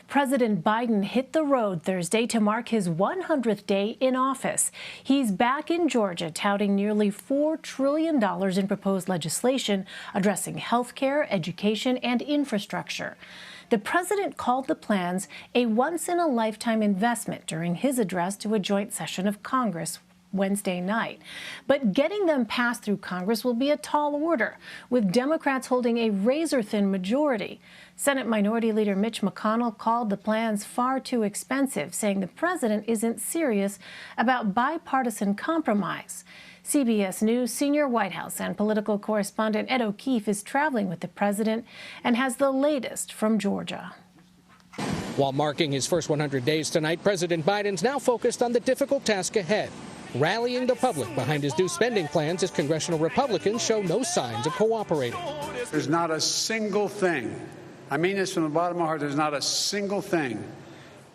President Biden hit the road Thursday to mark his 100th day in office. He's back in Georgia touting nearly $4 trillion in proposed legislation addressing health care, education, and infrastructure. The president called the plans a once-in-a-lifetime investment during his address to a joint session of Congress Wednesday night. But getting them passed through Congress will be a tall order, with Democrats holding a razor-thin majority. Senate Minority Leader Mitch McConnell called the plans far too expensive, saying the president isn't serious about bipartisan compromise. CBS News senior White House and political correspondent Ed O'Keefe is traveling with the president and has the latest from Georgia. While marking his first 100 days tonight, President Biden's now focused on the difficult task ahead, rallying the public behind his new spending plans as congressional Republicans show no signs of cooperating. There's not a single thing, I mean this from the bottom of my heart, there's not a single thing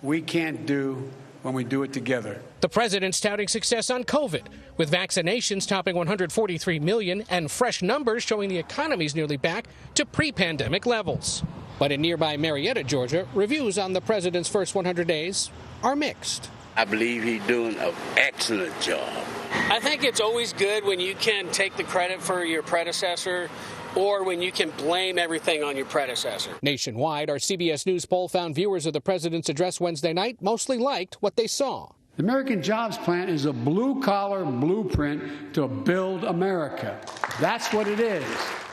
we can't do when we do it together. The president's touting success on COVID, with vaccinations topping 143 million and fresh numbers showing the economy's nearly back to pre-pandemic levels. But in nearby Marietta, Georgia, reviews on the president's first 100 days are mixed. I believe he's doing an excellent job. I think it's always good when you can take the credit for your predecessor or when you can blame everything on your predecessor. Nationwide, our CBS News poll found viewers of the president's address Wednesday night mostly liked what they saw. The American Jobs Plan is a blue-collar blueprint to build America. That's what it is.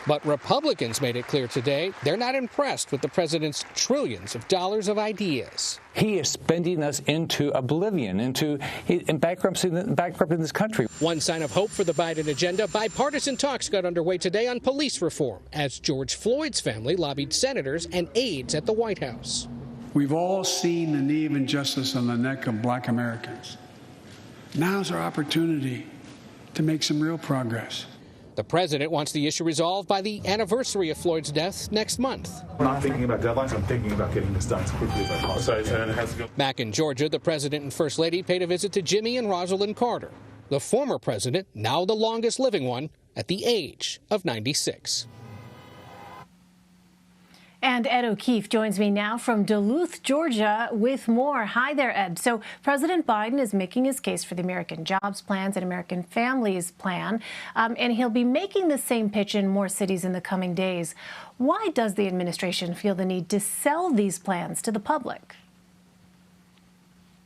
But Republicans made it clear today they're not impressed with the president's trillions of dollars of ideas. He is spending us into oblivion, into bankrupting this country. One sign of hope for the Biden agenda, bipartisan talks got underway today on police reform as George Floyd's family lobbied senators and aides at the White House. We've all seen the knee of injustice on the neck of black Americans. Now's our opportunity to make some real progress. The president wants the issue resolved by the anniversary of Floyd's death next month. We're not thinking about deadlines. I'm thinking about getting this done as quickly as I possibly can. Back in Georgia, the president and first lady paid a visit to Jimmy and Rosalind Carter, the former president, now the longest living one, at the age of 96. And Ed O'Keefe joins me now from Duluth, Georgia, with more. Hi there, Ed. So President Biden is making his case for the American Jobs Plans and American Families Plan, and he'll be making the same pitch in more cities in the coming days. Why does the administration feel the need to sell these plans to the public?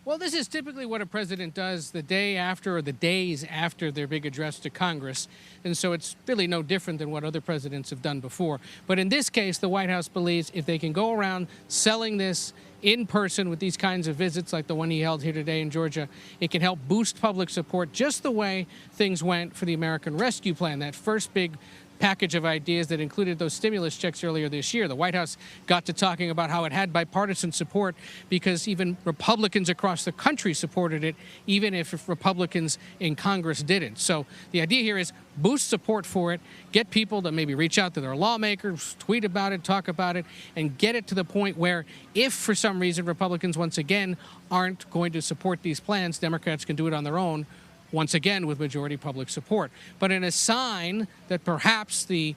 Well, this is typically what a president does the day after or the days after their big address to Congress. And so it's really no different than what other presidents have done before. But in this case, the White House believes if they can go around selling this in person with these kinds of visits like the one he held here today in Georgia, it can help boost public support just the way things went for the American Rescue Plan, that first big package of ideas that included those stimulus checks earlier this year. The White House got to talking about how it had bipartisan support because even Republicans across the country supported it, even if Republicans in Congress didn't. So the idea here is boost support for it, get people to maybe reach out to their lawmakers, tweet about it, talk about it, and get it to the point where if for some reason Republicans once again aren't going to support these plans, Democrats can do it on their own, once again with majority public support. But in a sign that perhaps the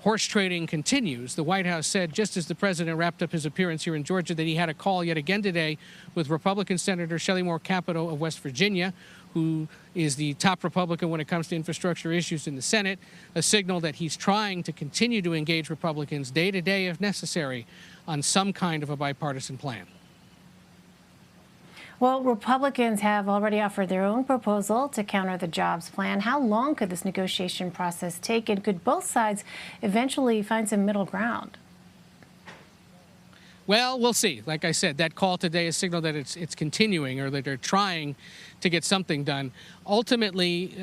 horse trading continues, the White House said just as the president wrapped up his appearance here in Georgia that he had a call yet again today with Republican Senator Shelley Moore Capito of West Virginia, who is the top Republican when it comes to infrastructure issues in the Senate, a signal that he's trying to continue to engage Republicans day to day if necessary on some kind of a bipartisan plan. Well, Republicans have already offered their own proposal to counter the jobs plan. How long could this negotiation process take, and could both sides eventually find some middle ground? Well, we'll see. Like I said, that call today is a signal that it's continuing or that they're trying to get something done. Ultimately,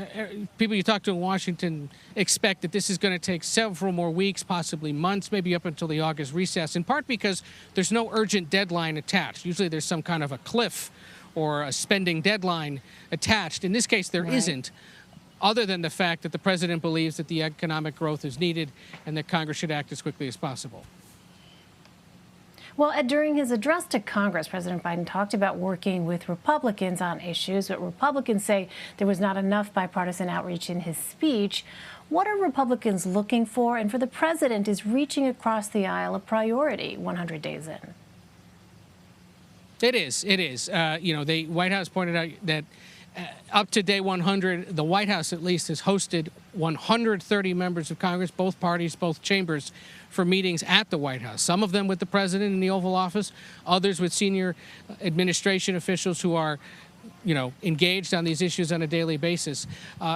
people you talk to in Washington expect that this is going to take several more weeks, possibly months, maybe up until the August recess, in part because there's no urgent deadline attached. Usually there's some kind of a cliff or a spending deadline attached. In this case, there isn't, other than the fact that the president believes that the economic growth is needed and that Congress should act as quickly as possible. Well, Ed, during his address to Congress, President Biden talked about working with Republicans on issues, but Republicans say there was not enough bipartisan outreach in his speech. What are Republicans looking for? And for the president, is reaching across the aisle a priority 100 days in? It is. It is. The White House pointed out that up to day 100, the White House at least has hosted 130 members of Congress, both parties, both chambers, for meetings at the White House. Some of them with the president in the Oval Office, others with senior administration officials who are engaged on these issues on a daily basis.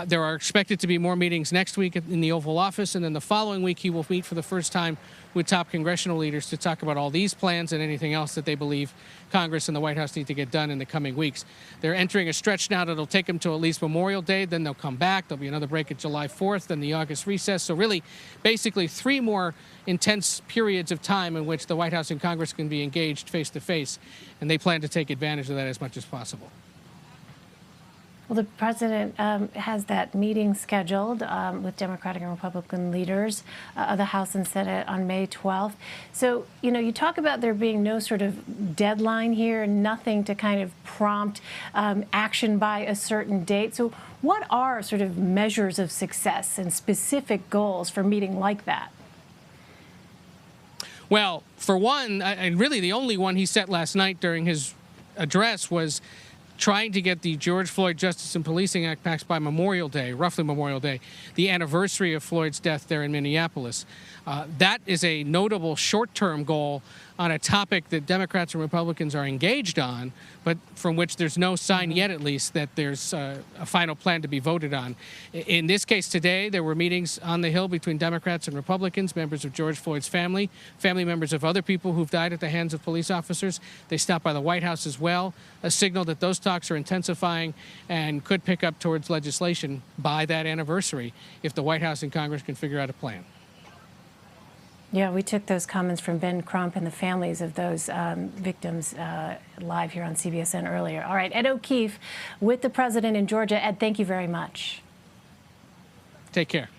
There are expected to be more meetings next week in the Oval Office, and then the following week he will meet for the first time with top congressional leaders to talk about all these plans and anything else that they believe Congress and the White House need to get done in the coming weeks. They're entering a stretch now that'll take them to at least Memorial Day, then they'll come back. There'll be another break at July 4th, then the August recess. So really, basically 3 more intense periods of time in which the White House and Congress can be engaged face-to-face, and they plan to take advantage of that as much as possible. Well, the president has that meeting scheduled with Democratic and Republican leaders of the House and Senate on May 12th. So, you talk about there being no sort of deadline here, nothing to kind of prompt action by a certain date. So what are sort of measures of success and specific goals for a meeting like that? Well, for one, and really the only one he set last night during his address was trying to get the George Floyd Justice and Policing Act passed by Memorial Day, roughly Memorial Day, the anniversary of Floyd's death there in Minneapolis. That is a notable short-term goal on a topic that Democrats and Republicans are engaged on, but from which there's no sign yet, at least, that there's a final plan to be voted on. In this case today, there were meetings on the Hill between Democrats and Republicans, members of George Floyd's family members of other people who've died at the hands of police officers. They stopped by the White House as well, a signal that those talks are intensifying and could pick up towards legislation by that anniversary if the White House and Congress can figure out a plan. Yeah, we took those comments from Ben Crump and the families of those victims live here on CBSN earlier. All right, Ed O'Keefe with the president in Georgia. Ed, thank you very much. Take care.